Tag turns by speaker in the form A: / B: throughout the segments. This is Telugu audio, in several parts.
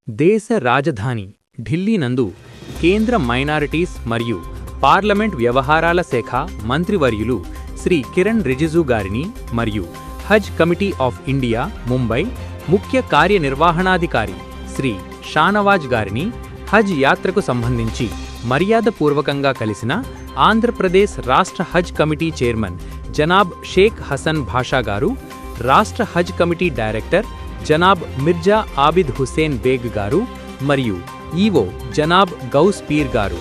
A: దేశ రాజధాని ఢిల్లీ నందు కేంద్ర మైనారిటీస్ మరియు పార్లమెంట్ వ్యవహారాల శాఖ మంత్రివర్యులు శ్రీ కిరణ్ రిజిజు గారిని మరియు హజ్ కమిటీ ఆఫ్ ఇండియా ముంబై ముఖ్య కార్యనిర్వహణాధికారి శ్రీ షానవాజ్ గారిని హజ్ యాత్రకు సంబంధించి మర్యాదపూర్వకంగా కలిసిన ఆంధ్రప్రదేశ్ రాష్ట్ర హజ్ కమిటీ చైర్మన్ జనాబ్ షేక్ హసన్ భాషా గారు, రాష్ట్ర హజ్ కమిటీ డైరెక్టర్ జనాబ్ మిర్జా ఆబిద్ హుసేన్ బేగ్ గారు మరియు ఈవో జనాబ్ గౌస్ పీర్ గారు.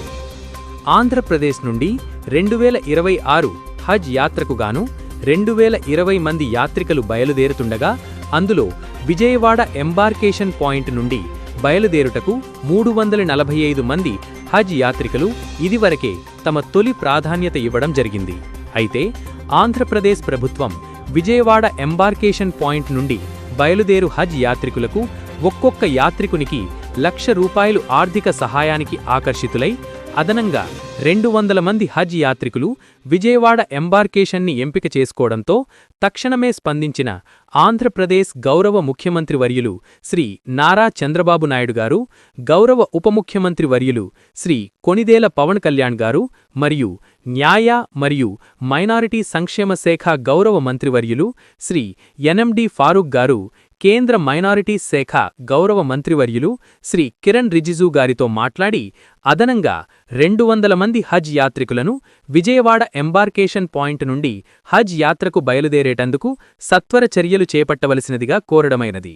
A: ఆంధ్రప్రదేశ్ నుండి 2026 హజ్ యాత్రకు గాను 2020 మంది యాత్రికులు బయలుదేరుతుండగా, అందులో విజయవాడ ఎంబార్కేషన్ పాయింట్ నుండి బయలుదేరుటకు 345 మంది హజ్ యాత్రికులు ఇదివరకే తమ తొలి ప్రాధాన్యత ఇవ్వడం జరిగింది. అయితే ఆంధ్రప్రదేశ్ ప్రభుత్వం విజయవాడ ఎంబార్కేషన్ పాయింట్ నుండి బయలుదేరు హజ్ యాత్రికులకు ఒక్కొక్క యాత్రికునికి ₹1,00,000 ఆర్థిక సహాయానికి ఆకర్షితులై అదనంగా 200 మంది హజ్ యాత్రికులు విజయవాడ ఎంబార్కేషన్ని ఎంపిక చేసుకోవడంతో తక్షణమే స్పందించిన ఆంధ్రప్రదేశ్ గౌరవ ముఖ్యమంత్రి వర్యులు శ్రీ నారా చంద్రబాబు నాయుడు గారు, గౌరవ ఉప ముఖ్యమంత్రి వర్యులు శ్రీ కొణిదేల పవన్ కళ్యాణ్ గారు మరియు న్యాయ మరియు మైనారిటీ సంక్షేమ శాఖ గౌరవ మంత్రివర్యులు శ్రీ ఎన్ఎండి ఫారూక్ గారు, కేంద్ర మైనారిటీస్ శాఖ గౌరవ మంత్రివర్యులు శ్రీ కిరణ్ రిజిజు గారితో మాట్లాడి అదనంగా 200 మంది హజ్ యాత్రికులను విజయవాడ ఎంబార్కేషన్ పాయింట్ నుండి హజ్ యాత్రకు బయలుదేరేటందుకు సత్వర చర్యలు చేపట్టవలసినదిగా కోరడమైనది.